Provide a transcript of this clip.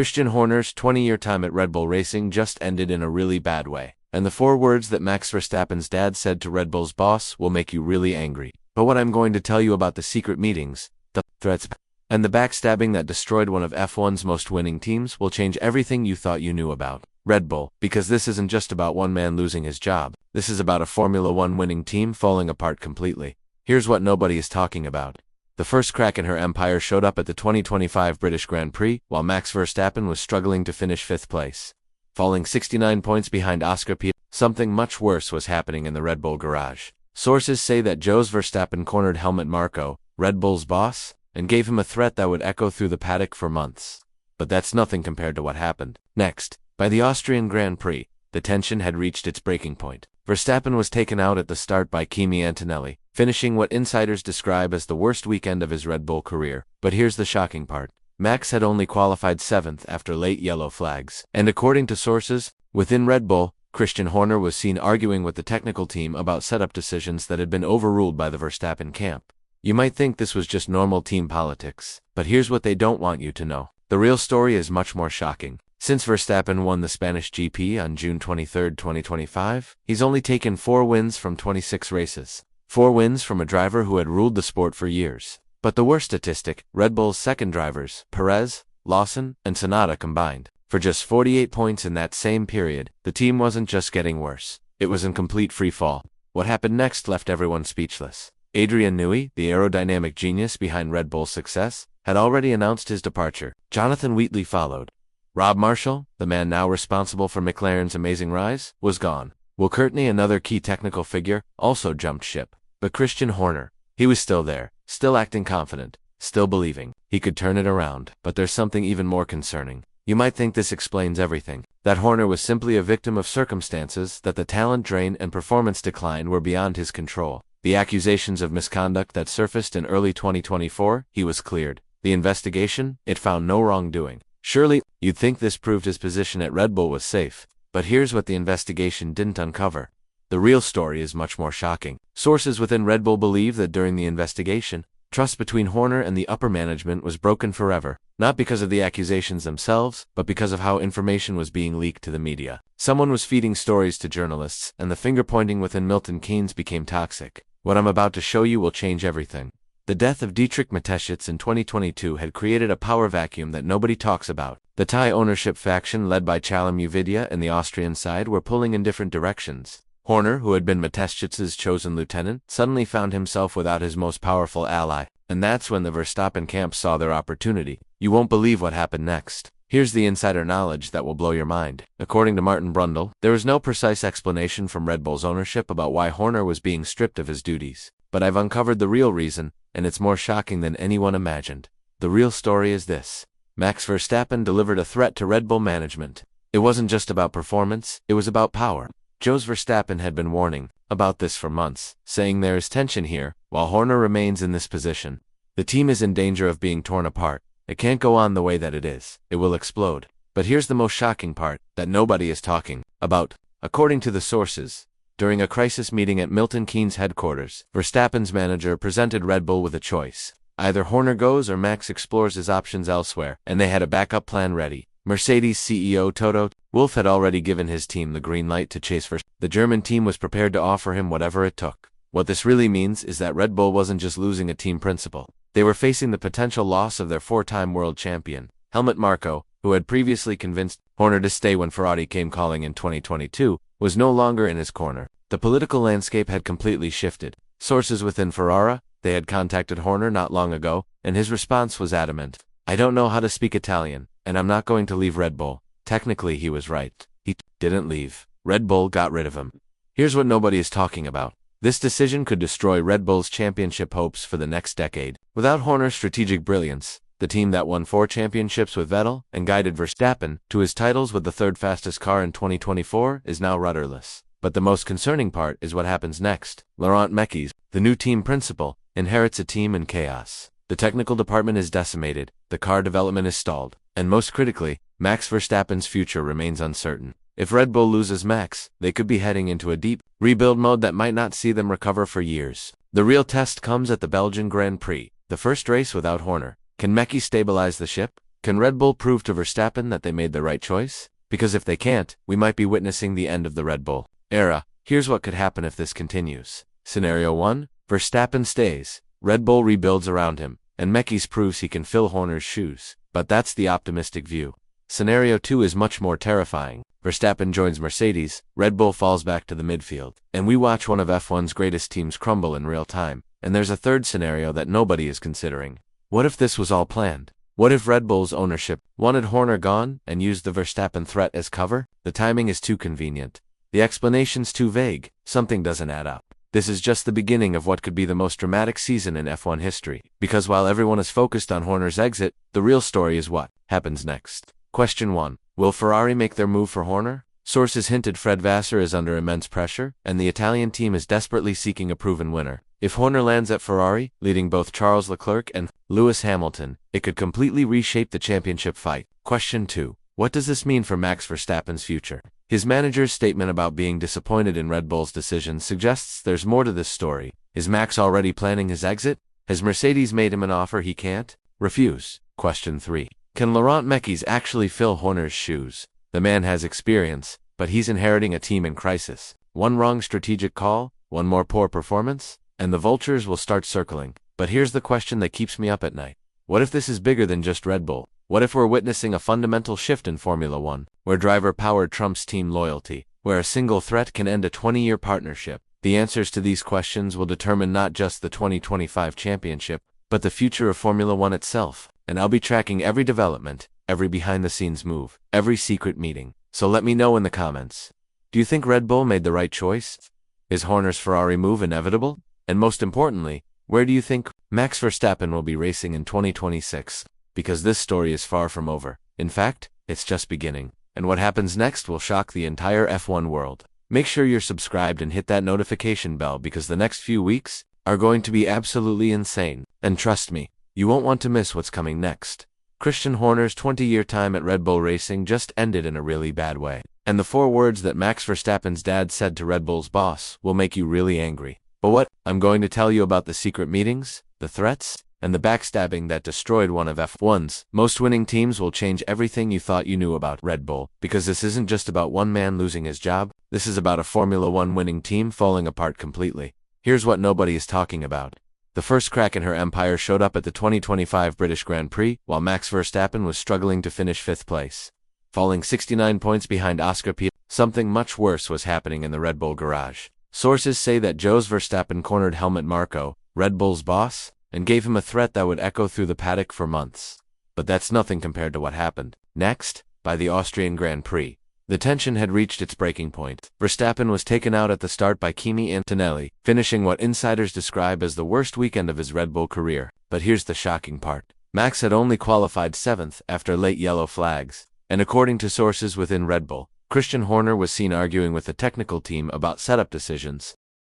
Christian Horner's 20-year time at Red Bull Racing just ended in a really bad way. And the 4 words that Max Verstappen's dad said to Red Bull's boss will make you really angry. But what I'm going to tell you about the secret meetings, the threats, and the backstabbing that destroyed one of F1's most winning teams will change everything you thought you knew about Red Bull, because this isn't just about one man losing his job. This is about a Formula One winning team falling apart completely. Here's what nobody is talking about. The first crack in her empire showed up at the 2025 British Grand Prix, while Max Verstappen was struggling to finish 5th place. Falling 69 points behind Oscar P. Something much worse was happening in the Red Bull garage. Sources say that Jos Verstappen cornered Helmut Marko, Red Bull's boss, and gave him a threat that would echo through the paddock for months. But that's nothing compared to what happened next. By the Austrian Grand Prix, the tension had reached its breaking point. Verstappen was taken out at the start by Kimi Antonelli, finishing what insiders describe as the worst weekend of his Red Bull career. But here's the shocking part. Max had only qualified 7th after late yellow flags. And according to sources within Red Bull, Christian Horner was seen arguing with the technical team about setup decisions that had been overruled by the Verstappen camp. You might think this was just normal team politics, but here's what they don't want you to know. The real story is much more shocking. Since Verstappen won the Spanish GP on June 23, 2025, he's only taken 4 wins from 26 races. 4 wins from a driver who had ruled the sport for years. But the worst statistic, Red Bull's second drivers, Perez, Lawson, and Tsunoda combined, for just 48 points in that same period. The team wasn't just getting worse, it was in complete free fall. What happened next left everyone speechless. Adrian Newey, the aerodynamic genius behind Red Bull's success, had already announced his departure. Jonathan Wheatley followed. Rob Marshall, the man now responsible for McLaren's amazing rise, was gone. Will Courtney, another key technical figure, also jumped ship. But Christian Horner, he was still there, still acting confident, still believing he could turn it around. But there's something even more concerning. You might think this explains everything, that Horner was simply a victim of circumstances, that the talent drain and performance decline were beyond his control. The accusations of misconduct that surfaced in early 2024, he was cleared. The investigation, it found no wrongdoing. Surely, you'd think this proved his position at Red Bull was safe. But here's what the investigation didn't uncover. The real story is much more shocking. Sources within Red Bull believe that during the investigation, trust between Horner and the upper management was broken forever, not because of the accusations themselves, but because of how information was being leaked to the media. Someone was feeding stories to journalists, and the finger-pointing within Milton Keynes became toxic. What I'm about to show you will change everything. The death of Dietrich Mateschitz in 2022 had created a power vacuum that nobody talks about. The Thai ownership faction led by Chalam Uvidya and the Austrian side were pulling in different directions. Horner, who had been Mateschitz's chosen lieutenant, suddenly found himself without his most powerful ally. And that's when the Verstappen camp saw their opportunity. You won't believe what happened next. Here's the insider knowledge that will blow your mind. According to Martin Brundle, there is no precise explanation from Red Bull's ownership about why Horner was being stripped of his duties. But I've uncovered the real reason, and it's more shocking than anyone imagined. The real story is this. Max Verstappen delivered a threat to Red Bull management. It wasn't just about performance, it was about power. Jos Verstappen had been warning about this for months, saying there is tension here, while Horner remains in this position. The team is in danger of being torn apart. It can't go on the way that it is. It will explode. But here's the most shocking part, that nobody is talking about. According to the sources, during a crisis meeting at Milton Keynes headquarters, Verstappen's manager presented Red Bull with a choice. Either Horner goes or Max explores his options elsewhere, and they had a backup plan ready. Mercedes CEO Toto Wolff had already given his team the green light to chase Verstappen. The German team was prepared to offer him whatever it took. What this really means is that Red Bull wasn't just losing a team principal. They were facing the potential loss of their 4-time world champion, Helmut Marko, who had previously convinced Horner to stay when Ferrari came calling in 2022, was no longer in his corner. The political landscape had completely shifted. Sources within Ferrari, they had contacted Horner not long ago, and his response was adamant. I don't know how to speak Italian, and I'm not going to leave Red Bull. Technically he was right. He didn't leave. Red Bull got rid of him. Here's what nobody is talking about. This decision could destroy Red Bull's championship hopes for the next decade. Without Horner's strategic brilliance, the team that won 4 championships with Vettel and guided Verstappen to his titles with the 3rd fastest car in 2024 is now rudderless. But the most concerning part is what happens next. Laurent Mekies, the new team principal, inherits a team in chaos. The technical department is decimated, the car development is stalled, and most critically, Max Verstappen's future remains uncertain. If Red Bull loses Max, they could be heading into a deep rebuild mode that might not see them recover for years. The real test comes at the Belgian Grand Prix, the first race without Horner. Can Mekies stabilize the ship? Can Red Bull prove to Verstappen that they made the right choice? Because if they can't, we might be witnessing the end of the Red Bull era. Here's what could happen if this continues. Scenario 1. Verstappen stays. Red Bull rebuilds around him, and Mekis proves he can fill Horner's shoes. But that's the optimistic view. Scenario 2 is much more terrifying. Verstappen joins Mercedes, Red Bull falls back to the midfield, and we watch one of F1's greatest teams crumble in real time. And there's a third scenario that nobody is considering. What if this was all planned? What if Red Bull's ownership wanted Horner gone and used the Verstappen threat as cover? The timing is too convenient. The explanation's too vague. Something doesn't add up. This is just the beginning of what could be the most dramatic season in F1 history. Because while everyone is focused on Horner's exit, the real story is what happens next. Question 1. Will Ferrari make their move for Horner? Sources hinted Fred Vasseur is under immense pressure, and the Italian team is desperately seeking a proven winner. If Horner lands at Ferrari, leading both Charles Leclerc and Lewis Hamilton, it could completely reshape the championship fight. Question 2. What does this mean for Max Verstappen's future? His manager's statement about being disappointed in Red Bull's decision suggests there's more to this story. Is Max already planning his exit? Has Mercedes made him an offer he can't refuse? Question 3. Can Laurent Mekis actually fill Horner's shoes? The man has experience, but he's inheriting a team in crisis. One wrong strategic call, one more poor performance, and the vultures will start circling. But here's the question that keeps me up at night. What if this is bigger than just Red Bull? What if we're witnessing a fundamental shift in Formula One, where driver power trumps team loyalty, where a single threat can end a 20-year partnership? The answers to these questions will determine not just the 2025 championship, but the future of Formula One itself. And I'll be tracking every development, every behind-the-scenes move, every secret meeting. So let me know in the comments. Do you think Red Bull made the right choice? Is Horner's Ferrari move inevitable? And most importantly, where do you think Max Verstappen will be racing in 2026? Because this story is far from over. In fact, it's just beginning. And what happens next will shock the entire F1 world. Make sure you're subscribed and hit that notification bell because the next few weeks are going to be absolutely insane. And trust me, you won't want to miss what's coming next. Christian Horner's 20-year time at Red Bull Racing just ended in a really bad way. And the 4 words that Max Verstappen's dad said to Red Bull's boss will make you really angry. But what? I'm going to tell you about the secret meetings, the threats, and the backstabbing that destroyed one of F1's most winning teams will change everything you thought you knew about Red Bull. Because this isn't just about one man losing his job, this is about a Formula One winning team falling apart completely. Here's what nobody is talking about. The first crack in her empire showed up at the 2025 British Grand Prix, while Max Verstappen was struggling to finish 5th place. Falling 69 points behind Oscar Piastri, something much worse was happening in the Red Bull garage. Sources say that Jos Verstappen cornered Helmut Marko, Red Bull's boss, and gave him a threat that would echo through the paddock for months. But that's nothing compared to what happened next, by the Austrian Grand Prix. The tension had reached its breaking point. Verstappen was taken out at the start by Kimi Antonelli, finishing what insiders describe as the worst weekend of his Red Bull career. But here's the shocking part. Max had only qualified 7th after late yellow flags, and according to sources within Red Bull, Christian Horner was seen arguing with the technical team about setup decisions,